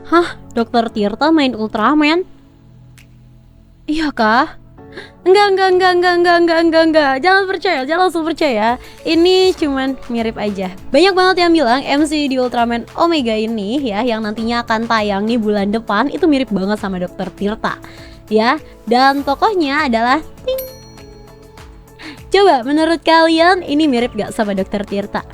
Hah? Dokter Tirta main Ultraman? Iya kah? Enggak. Jangan langsung percaya. Ini cuman mirip aja. Banyak banget yang bilang MC di Ultraman Omega ini ya, yang nantinya akan tayang nih bulan depan, itu mirip banget sama Dokter Tirta. Ya, dan tokohnya adalah ting. Coba menurut kalian ini mirip gak sama Dokter Tirta?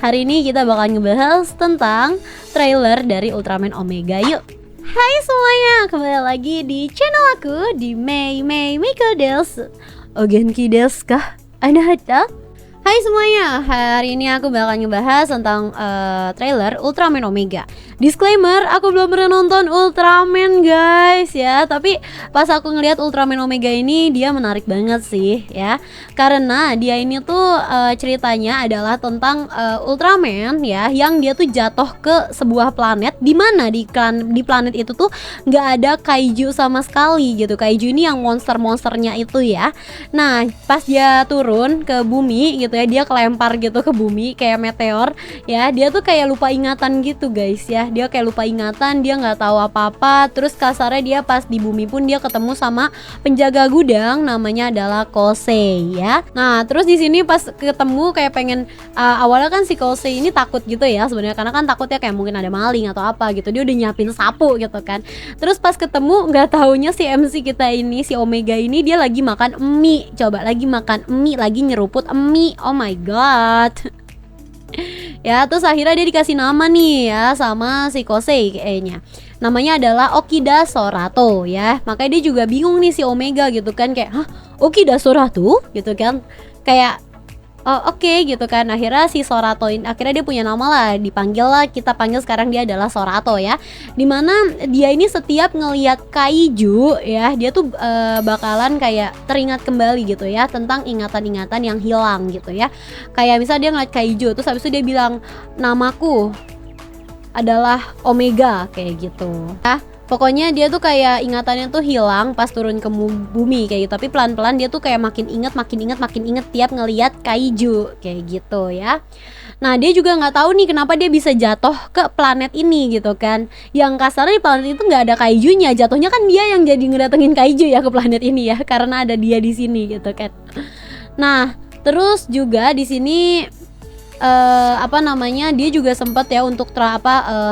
Hari ini kita bakal ngebahas tentang trailer dari Ultraman Omega. Yuk. Hai semuanya, kembali lagi di channel aku di Mei Miko desu. Ogenki desu ka? Anahata? Hai semuanya, hari ini aku bakal ngebahas tentang trailer Ultraman Omega. Disclaimer, aku belum pernah nonton Ultraman guys ya. Tapi pas aku ngeliat Ultraman Omega ini, dia menarik banget sih ya. Karena dia ini tuh ceritanya adalah tentang Ultraman ya, yang dia tuh jatuh ke sebuah planet, dimana di planet itu tuh nggak ada kaiju sama sekali gitu. Kaiju ini yang monster-monsternya itu ya. Nah pas dia turun ke bumi gitu ya, dia kelempar gitu ke bumi kayak meteor ya. Dia tuh kayak lupa ingatan gitu guys ya. Dia kayak lupa ingatan, dia nggak tahu apa-apa. Terus kasarnya dia pas di bumi pun dia ketemu sama penjaga gudang, namanya adalah Kosei ya. Nah terus di sini pas ketemu kayak pengen awalnya kan si Kosei ini takut gitu ya sebenarnya, karena kan takutnya kayak mungkin ada maling atau apa gitu. Dia udah nyiapin sapu gitu kan. Terus pas ketemu nggak taunya si MC kita ini, si Omega ini, dia lagi makan mie. Coba lagi makan mie, lagi nyeruput mie. Oh my god. Ya terus akhirnya dia dikasih nama nih ya sama si Kosei kayaknya. Namanya adalah Okida Sorato ya. Makanya dia juga bingung nih si Omega gitu kan, kayak hah Okida Sorato gitu kan. Kayak oh oke gitu kan. Akhirnya si Sorato ini, akhirnya dia punya nama lah, dipanggil lah, kita panggil sekarang dia adalah Sorato ya. Dimana dia ini setiap ngelihat kaiju ya, dia tuh bakalan kayak teringat kembali gitu ya tentang ingatan-ingatan yang hilang gitu ya. Kayak misalnya dia ngeliat kaiju, terus habis itu dia bilang namaku adalah Omega kayak gitu. Pokoknya dia tuh kayak ingatannya tuh hilang pas turun ke bumi kayak gitu. Tapi pelan-pelan dia tuh kayak makin inget tiap ngelihat kaiju kayak gitu ya. Nah dia juga nggak tahu nih kenapa dia bisa jatuh ke planet ini gitu kan. Yang kasarnya di planet itu nggak ada kaijunya. Jatuhnya kan dia yang jadi ngedatengin kaiju ya ke planet ini ya, karena ada dia di sini gitu kan. Nah terus juga di sini dia juga sempat ya untuk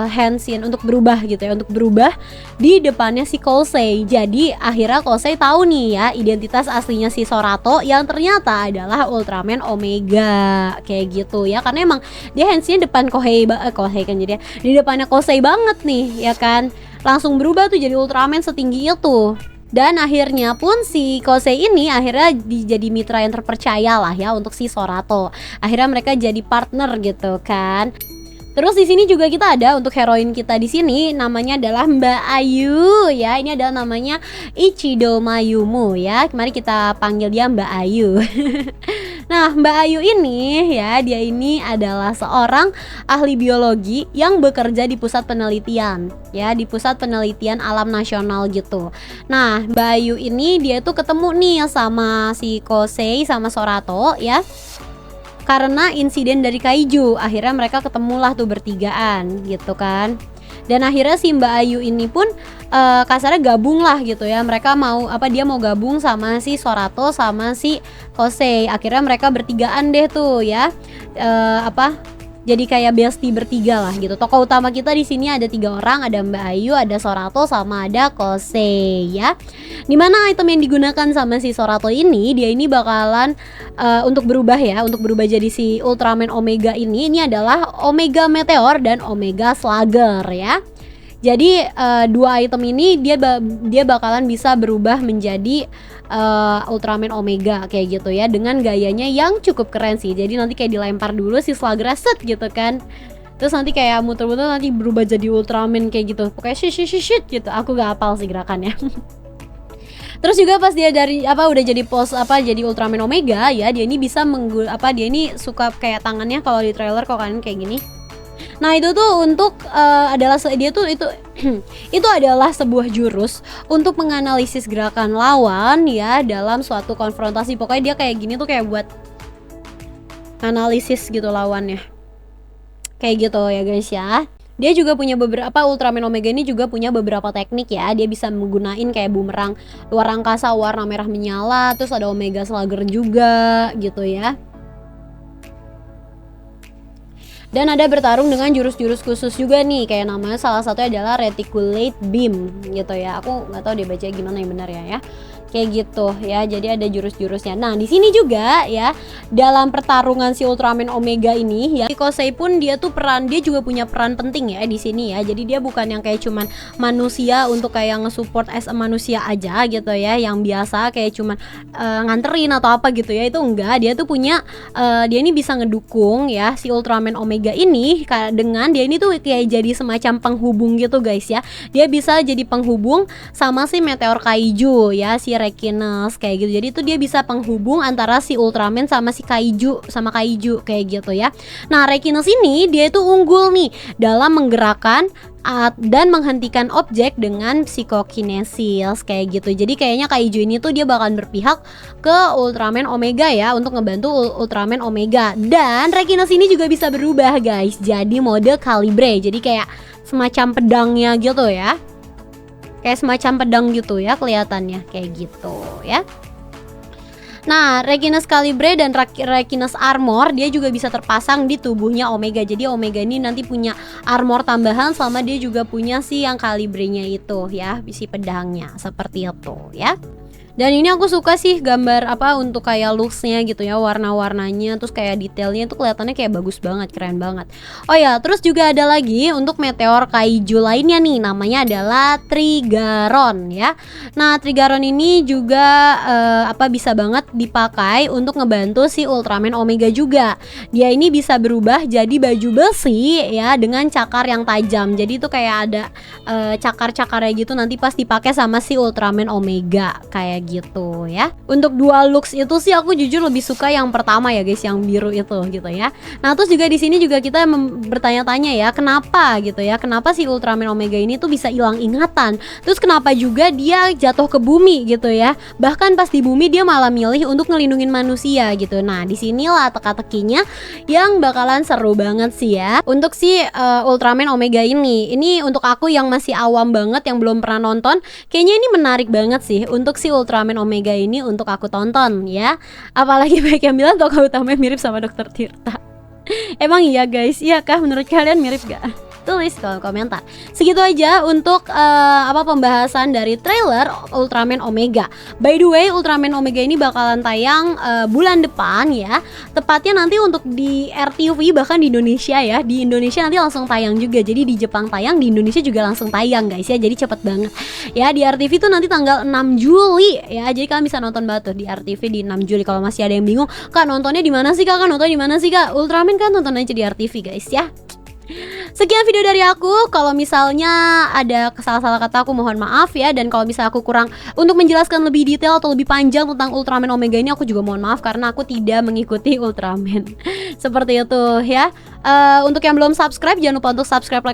Henshin, untuk berubah gitu ya, untuk berubah di depannya si Kosei. Jadi akhirnya Kosei tahu nih ya identitas aslinya si Sorato yang ternyata adalah Ultraman Omega kayak gitu ya. Karena emang dia Henshinnya depan Kohei kan, jadi di depannya Kosei banget nih ya kan. Langsung berubah tuh jadi Ultraman setinggi itu. Dan akhirnya pun si Kosei ini akhirnya jadi mitra yang terpercaya lah ya untuk si Sorato. Akhirnya mereka jadi partner gitu kan. Terus di sini juga kita ada untuk heroin kita di sini, namanya adalah Mbak Ayu ya. Ini adalah namanya Ichido Mayumu ya. Mari kita panggil dia Mbak Ayu. Nah Mbak Ayu ini ya, dia ini adalah seorang ahli biologi yang bekerja di pusat penelitian ya, di pusat penelitian alam nasional gitu. Nah Mbak Ayu ini dia tuh ketemu nih sama si Kosei sama Sorato ya, karena insiden dari kaiju. Akhirnya mereka ketemulah tuh bertigaan gitu kan. Dan akhirnya si Mbak Ayu ini pun kasarnya gabung lah gitu ya. Mereka dia mau gabung sama si Sorato sama si Kosei. Akhirnya mereka bertigaan deh tuh ya. Jadi kayak bestie bertiga lah gitu. Tokoh utama kita di sini ada 3 orang, ada Mbak Ayu, ada Sorato, sama ada Kosei ya. Dimana item yang digunakan sama si Sorato ini, dia ini bakalan untuk berubah ya, untuk berubah jadi si Ultraman Omega ini adalah Omega Meteor dan Omega Slugger ya. Jadi 2 item ini dia bakalan bisa berubah menjadi Ultraman Omega kayak gitu ya, dengan gayanya yang cukup keren sih. Jadi nanti kayak dilempar dulu si Slugger set gitu kan, terus nanti kayak muter-muter nanti berubah jadi Ultraman kayak gitu. Pokoknya shit gitu. Aku gak hafal sih gerakannya. Terus juga pas dia udah jadi jadi Ultraman Omega ya, dia ini bisa dia ini suka kayak tangannya kalau di trailer kok kan kayak gini. Nah itu tuh untuk adalah dia tuh itu adalah sebuah jurus untuk menganalisis gerakan lawan ya dalam suatu konfrontasi. Pokoknya dia kayak gini tuh kayak buat analisis gitu lawannya. Kayak gitu ya guys ya. Dia juga punya beberapa Ultraman Omega ini juga punya beberapa teknik ya. Dia bisa menggunain kayak bumerang luar angkasa warna merah menyala, terus ada Omega Slugger juga gitu ya. Dan ada bertarung dengan jurus-jurus khusus juga nih, kayak namanya salah satunya adalah Reticulate Beam gitu ya. Aku nggak tahu dia baca gimana yang benar ya. Kayak gitu ya. Jadi ada jurus-jurusnya. Nah, di sini juga ya dalam pertarungan si Ultraman Omega ini ya, Rikosei pun dia juga punya peran penting ya di sini ya. Jadi dia bukan yang kayak cuman manusia untuk kayak nge-support as a manusia aja gitu ya, yang biasa kayak cuman nganterin atau apa gitu ya. Itu enggak, dia tuh punya dia ini bisa ngedukung ya si Ultraman Omega ini dengan dia ini tuh kayak jadi semacam penghubung gitu guys ya. Dia bisa jadi penghubung sama si Meteor Kaiju ya, si Rekines kayak gitu. Jadi itu dia bisa penghubung antara si Ultraman sama si Kaiju kayak gitu ya. Nah, Rekines ini dia itu unggul nih dalam menggerakkan dan menghentikan objek dengan psikokinesis kayak gitu. Jadi kayaknya Kaiju ini tuh dia bakalan berpihak ke Ultraman Omega ya, untuk ngebantu Ultraman Omega. Dan Rekines ini juga bisa berubah guys, jadi mode Calibre. Jadi kayak semacam pedangnya gitu ya, kayak semacam pedang gitu ya kelihatannya, kayak gitu ya. Nah, Rekines Calibre dan Rekines Armor dia juga bisa terpasang di tubuhnya Omega. Jadi Omega ini nanti punya armor tambahan selama dia juga punya si yang Calibre-nya itu ya, si pedangnya seperti itu ya. Dan ini aku suka sih gambar untuk kayak looks-nya gitu ya, warna-warnanya, terus kayak detailnya tuh kelihatannya kayak bagus banget, keren banget. Oh ya, terus juga ada lagi untuk Meteor Kaiju lainnya nih, namanya adalah Trigaron ya. Nah, Trigaron ini juga bisa banget dipakai untuk ngebantu si Ultraman Omega juga. Dia ini bisa berubah jadi baju besi ya, dengan cakar yang tajam. Jadi itu kayak ada cakar-cakarnya gitu nanti pas dipakai sama si Ultraman Omega kayak gitu ya. Untuk dual looks itu sih aku jujur lebih suka yang pertama ya guys, yang biru itu gitu ya. Nah, terus juga di sini juga kita bertanya-tanya ya, kenapa gitu ya, kenapa si Ultraman Omega ini tuh bisa hilang ingatan, terus kenapa juga dia jatuh ke bumi gitu ya, bahkan pas di bumi dia malah milih untuk ngelindungin manusia gitu. Nah, disinilah teka-tekinya yang bakalan seru banget sih ya untuk si Ultraman Omega ini untuk aku yang masih awam banget, yang belum pernah nonton, kayaknya ini menarik banget sih untuk si Ultraman Omega ini untuk aku tonton ya. Apalagi banyak yang bilang tokoh utamanya mirip sama Dr. Tirta. Emang iya guys, iya kah menurut kalian mirip gak? Tulis kolom komentar. Segitu aja untuk pembahasan dari trailer Ultraman Omega. By the way, Ultraman Omega ini bakalan tayang bulan depan ya. Tepatnya nanti untuk di RTV, bahkan di Indonesia ya. Di Indonesia nanti langsung tayang juga. Jadi di Jepang tayang, di Indonesia juga langsung tayang guys ya. Jadi cepet banget. Ya, di RTV itu nanti tanggal 6 Juli ya. Jadi kalian bisa nonton banget tuh di RTV di 6 Juli. Kalau masih ada yang bingung, Kak nontonnya di mana sih Kak? Nontonnya di mana sih Kak? Ultraman kan nonton aja di RTV guys ya. Sekian video dari aku. Kalau misalnya ada salah-salah kata, aku mohon maaf ya. Dan kalau misalnya aku kurang untuk menjelaskan lebih detail atau lebih panjang tentang Ultraman Omega ini, aku juga mohon maaf karena aku tidak mengikuti Ultraman. Seperti itu ya. Untuk yang belum subscribe, jangan lupa untuk subscribe,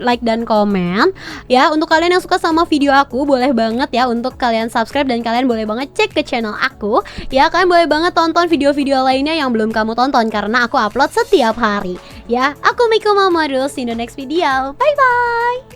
like dan komen ya. Untuk kalian yang suka sama video aku, boleh banget ya untuk kalian subscribe, dan kalian boleh banget cek ke channel aku ya. Kalian boleh banget tonton video-video lainnya yang belum kamu tonton karena aku upload setiap hari ya. Aku Miko Mamadou, see you in the next video. Bye bye.